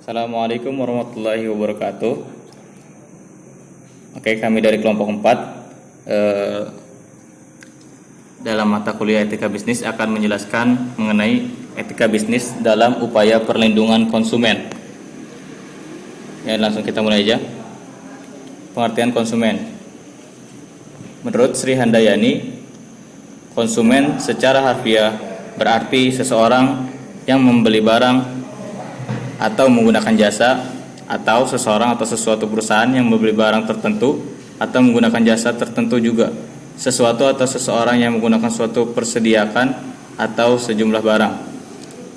Assalamualaikum warahmatullahi wabarakatuh. Oke, kami dari kelompok 4 dalam mata kuliah etika bisnis akan menjelaskan mengenai etika bisnis dalam upaya perlindungan konsumen. Ya, langsung kita mulai aja. Pengertian konsumen. Menurut Sri Handayani, konsumen secara harfiah berarti seseorang yang membeli barang atau menggunakan jasa, atau seseorang atau sesuatu perusahaan yang membeli barang tertentu atau menggunakan jasa tertentu juga, sesuatu atau seseorang yang menggunakan suatu persediaan atau sejumlah barang.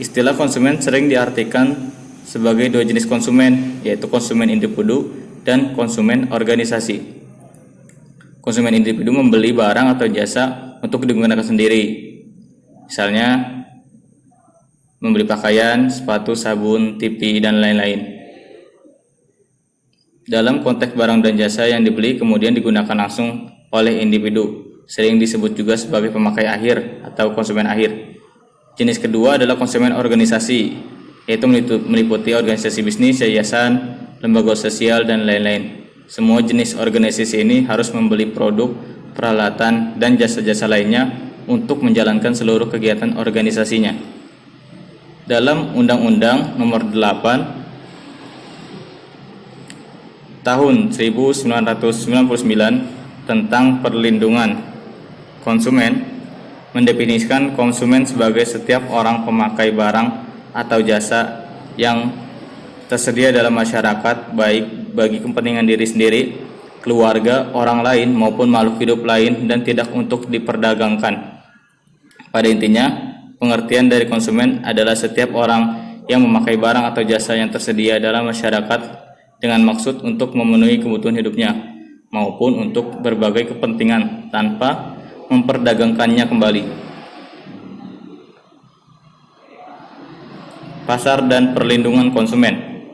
Istilah konsumen sering diartikan sebagai dua jenis konsumen, yaitu konsumen individu dan konsumen organisasi. Konsumen individu membeli barang atau jasa untuk digunakan sendiri, misalnya membeli pakaian, sepatu, sabun, TV, dan lain-lain. Dalam konteks barang dan jasa yang dibeli kemudian digunakan langsung oleh individu, sering disebut juga sebagai pemakai akhir atau konsumen akhir. Jenis kedua adalah konsumen organisasi, yaitu meliputi organisasi bisnis, yayasan, lembaga sosial, dan lain-lain. Semua jenis organisasi ini harus membeli produk, peralatan, dan jasa-jasa lainnya untuk menjalankan seluruh kegiatan organisasinya. Dalam Undang-Undang Nomor 8 Tahun 1999 tentang Perlindungan Konsumen mendefinisikan konsumen sebagai setiap orang pemakai barang atau jasa yang tersedia dalam masyarakat, baik bagi kepentingan diri sendiri, keluarga, orang lain maupun makhluk hidup lain, dan tidak untuk diperdagangkan. Pada intinya, pengertian dari konsumen adalah setiap orang yang memakai barang atau jasa yang tersedia dalam masyarakat dengan maksud untuk memenuhi kebutuhan hidupnya maupun untuk berbagai kepentingan tanpa memperdagangkannya kembali. Pasar dan perlindungan konsumen.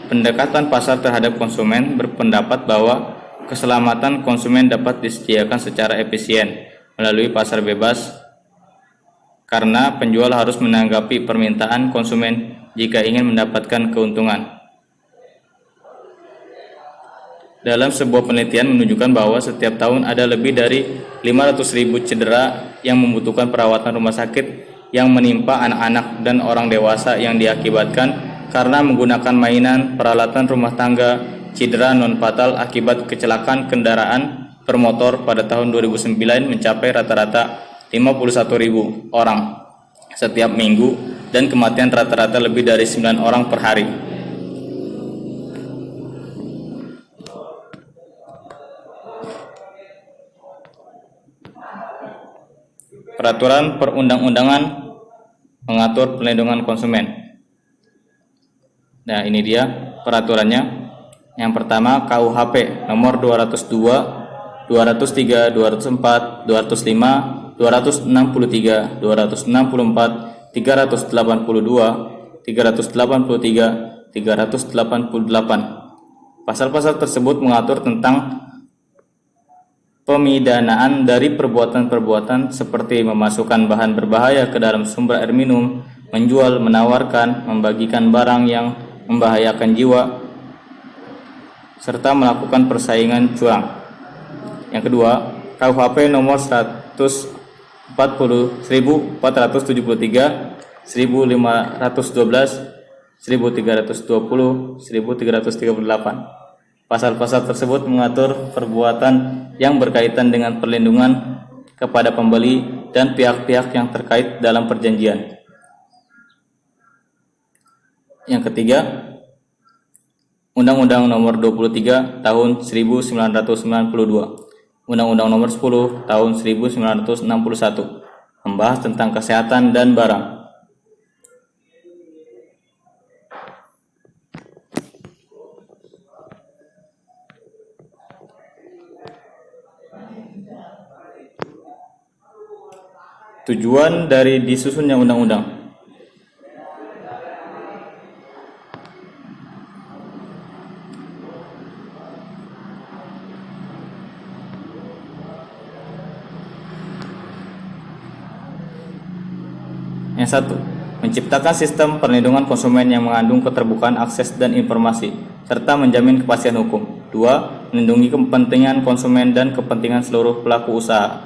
Pendekatan pasar terhadap konsumen berpendapat bahwa keselamatan konsumen dapat disediakan secara efisien melalui pasar bebas, karena penjual harus menanggapi permintaan konsumen jika ingin mendapatkan keuntungan. Dalam sebuah penelitian menunjukkan bahwa setiap tahun ada lebih dari 500.000 cedera yang membutuhkan perawatan rumah sakit yang menimpa anak-anak dan orang dewasa yang diakibatkan karena menggunakan mainan, peralatan rumah tangga, cedera non-fatal akibat kecelakaan kendaraan bermotor pada tahun 2009 mencapai rata-rata 51.000 orang setiap minggu, dan kematian rata-rata lebih dari 9 orang per hari. Peraturan perundang-undangan mengatur perlindungan konsumen. Nah, ini dia peraturannya. Yang pertama, KUHP nomor 202, 203, 204, 205, 263, 264, 382, 383, 388. Pasal-pasal tersebut mengatur tentang pemidanaan dari perbuatan-perbuatan seperti memasukkan bahan berbahaya ke dalam sumber air minum, menjual, menawarkan, membagikan barang yang membahayakan jiwa, serta melakukan persaingan curang. Yang kedua, KUHP nomor 140, 1473, 1512, 1320, 1338. Pasal-pasal tersebut mengatur perbuatan yang berkaitan dengan perlindungan kepada pembeli dan pihak-pihak yang terkait dalam perjanjian. Yang ketiga, Undang-Undang Nomor 23 Tahun 1992, Undang-Undang Nomor 10 Tahun 1961 membahas tentang kesehatan dan barang. Tujuan dari disusunnya undang-undang. Yang satu, menciptakan sistem perlindungan konsumen yang mengandung keterbukaan akses dan informasi, serta menjamin kepastian hukum. 2. Melindungi kepentingan konsumen dan kepentingan seluruh pelaku usaha.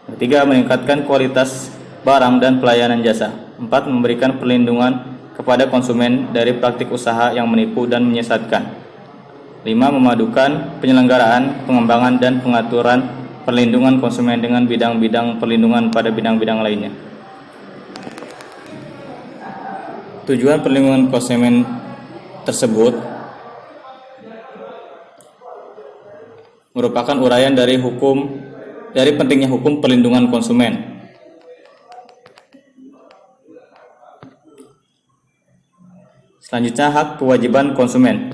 Yang ketiga, meningkatkan kualitas barang dan pelayanan jasa. 4. Memberikan perlindungan kepada konsumen dari praktik usaha yang menipu dan menyesatkan. 5. Memadukan penyelenggaraan, pengembangan, dan pengaturan perlindungan konsumen dengan bidang-bidang perlindungan pada bidang-bidang lainnya. Tujuan perlindungan konsumen tersebut merupakan uraian dari pentingnya hukum perlindungan konsumen. Selanjutnya, hak kewajiban konsumen.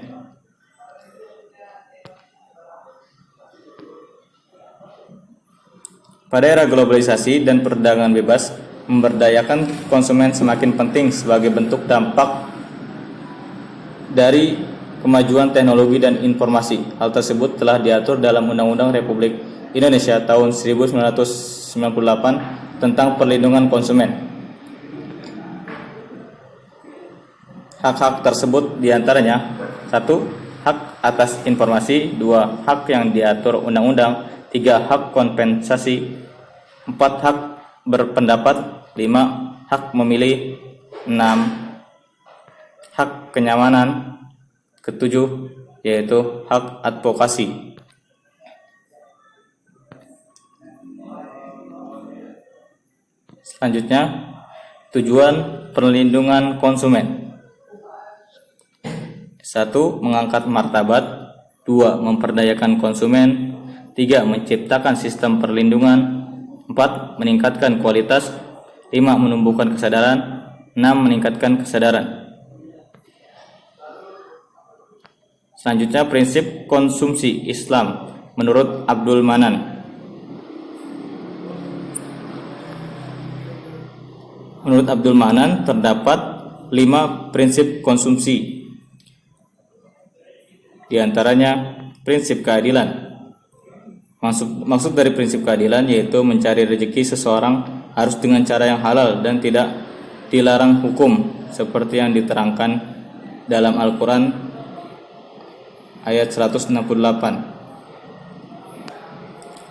Pada era globalisasi dan perdagangan bebas, memberdayakan konsumen semakin penting sebagai bentuk dampak dari kemajuan teknologi dan informasi. Hal tersebut telah diatur dalam Undang-Undang Republik Indonesia tahun 1998 tentang perlindungan konsumen. Hak-hak tersebut diantaranya: 1. Hak atas informasi. 2. Hak yang diatur undang-undang. 3. Hak kompensasi. 4. Hak berpendapat. 5. Hak memilih. 6. Hak kenyamanan. 7. Yaitu hak advokasi. Selanjutnya, tujuan perlindungan konsumen. 1. Mengangkat martabat. 2. Memperdayakan konsumen. 3. Menciptakan sistem perlindungan. 4. Meningkatkan kualitas. 5. Menumbuhkan kesadaran. 6. Meningkatkan kesadaran. Selanjutnya, prinsip konsumsi Islam menurut Abdul Manan. Menurut Abdul Manan terdapat 5 prinsip konsumsi. Di antaranya prinsip keadilan. Maksud dari prinsip keadilan yaitu mencari rezeki seseorang harus dengan cara yang halal dan tidak dilarang hukum, seperti yang diterangkan dalam Al-Quran ayat 168.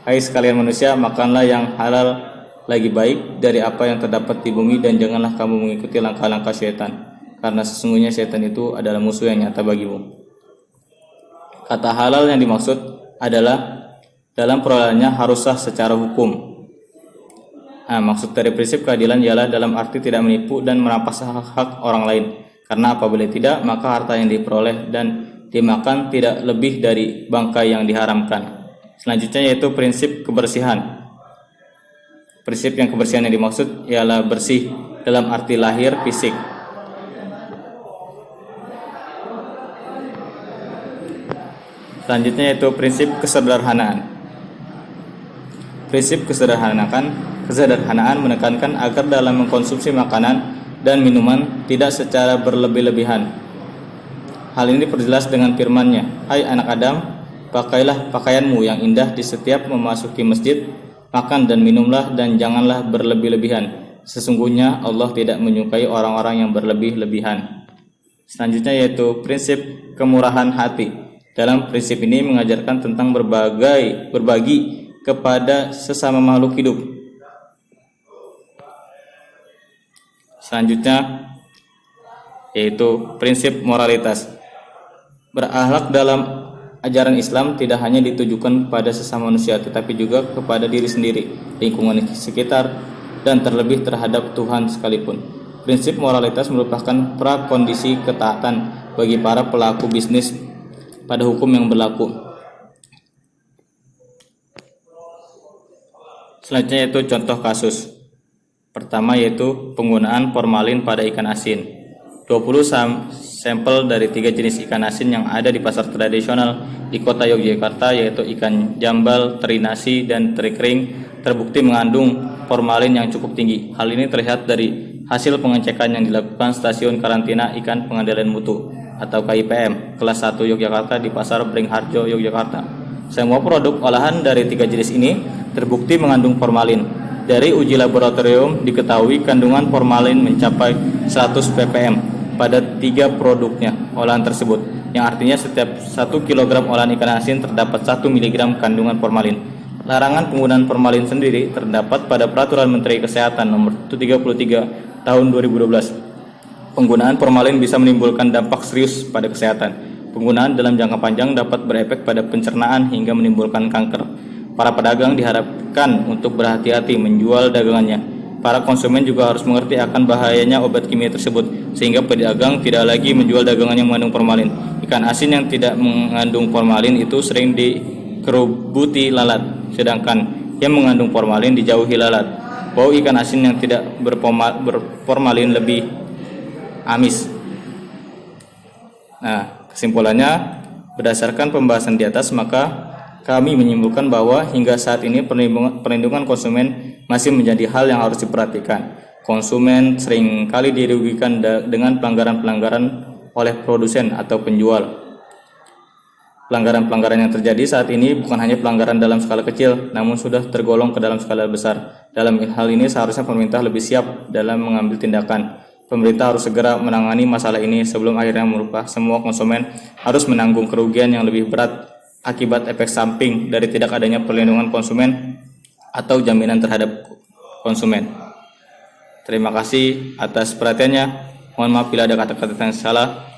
Hai sekalian manusia, makanlah yang halal lagi baik dari apa yang terdapat di bumi, dan janganlah kamu mengikuti langkah-langkah syaitan, karena sesungguhnya syaitan itu adalah musuh yang nyata bagimu. Kata halal yang dimaksud adalah dalam perolehannya harus sah secara hukum. Maksud dari prinsip keadilan ialah dalam arti tidak menipu dan merampas hak-hak orang lain, karena apabila tidak, maka harta yang diperoleh dan dimakan tidak lebih dari bangkai yang diharamkan. Selanjutnya yaitu prinsip kebersihan. Prinsip yang kebersihan yang dimaksud ialah bersih dalam arti lahir fisik. Selanjutnya yaitu prinsip kesederhanaan. Prinsip kesederhanaan menekankan agar dalam mengkonsumsi makanan dan minuman tidak secara berlebih-lebihan. Hal ini diperjelas dengan firman-Nya, "Hai anak Adam, pakailah pakaianmu yang indah di setiap memasuki masjid, makan dan minumlah dan janganlah berlebih-lebihan. Sesungguhnya Allah tidak menyukai orang-orang yang berlebih-lebihan." Selanjutnya yaitu prinsip kemurahan hati. Dalam prinsip ini mengajarkan tentang berbagi kepada sesama makhluk hidup. Selanjutnya yaitu prinsip moralitas. Berakhlak dalam ajaran Islam tidak hanya ditujukan pada sesama manusia, tetapi juga kepada diri sendiri, lingkungan sekitar, dan terlebih terhadap Tuhan sekalipun. Prinsip moralitas merupakan prakondisi ketaatan bagi para pelaku bisnis pada hukum yang berlaku. Selanjutnya yaitu contoh kasus. Pertama yaitu penggunaan formalin pada ikan asin. 20 sampel dari 3 jenis ikan asin yang ada di pasar tradisional di kota Yogyakarta, yaitu ikan jambal, teri nasi, dan teri kering, terbukti mengandung formalin yang cukup tinggi. Hal ini terlihat dari hasil pengecekan yang dilakukan Stasiun Karantina Ikan Pengendalian Mutu atau KIPM kelas 1 Yogyakarta di Pasar Beringharjo, Yogyakarta. Semua produk olahan dari 3 jenis ini terbukti mengandung formalin. Dari uji laboratorium diketahui kandungan formalin mencapai 100 ppm pada 3 produknya olahan tersebut, yang artinya setiap 1 kg olahan ikan asin terdapat 1 mg kandungan formalin. Larangan penggunaan formalin sendiri terdapat pada Peraturan Menteri Kesehatan Nomor 33 Tahun 2012. Penggunaan formalin bisa menimbulkan dampak serius pada kesehatan. Penggunaan dalam jangka panjang dapat berefek pada pencernaan hingga menimbulkan kanker. Para pedagang diharapkan untuk berhati-hati menjual dagangannya. Para konsumen juga harus mengerti akan bahayanya obat kimia tersebut, sehingga pedagang tidak lagi menjual dagangan yang mengandung formalin. Ikan asin yang tidak mengandung formalin itu sering dikerubuti lalat, sedangkan yang mengandung formalin dijauhi lalat. Bau ikan asin yang tidak berformalin lebih amis. Nah, kesimpulannya, berdasarkan pembahasan di atas, maka kami menyimpulkan bahwa hingga saat ini perlindungan konsumen masih menjadi hal yang harus diperhatikan. Konsumen sering kali dirugikan dengan pelanggaran-pelanggaran oleh produsen atau penjual. Pelanggaran-pelanggaran yang terjadi saat ini bukan hanya pelanggaran dalam skala kecil, namun sudah tergolong ke dalam skala besar. Dalam hal ini seharusnya pemerintah lebih siap dalam mengambil tindakan. Pemerintah harus segera menangani masalah ini sebelum akhirnya merubah semua konsumen harus menanggung kerugian yang lebih berat akibat efek samping dari tidak adanya perlindungan konsumen atau jaminan terhadap konsumen. Terima kasih atas perhatiannya. Mohon maaf bila ada kata-kata yang salah.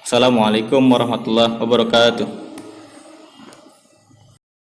Assalamualaikum warahmatullahi wabarakatuh.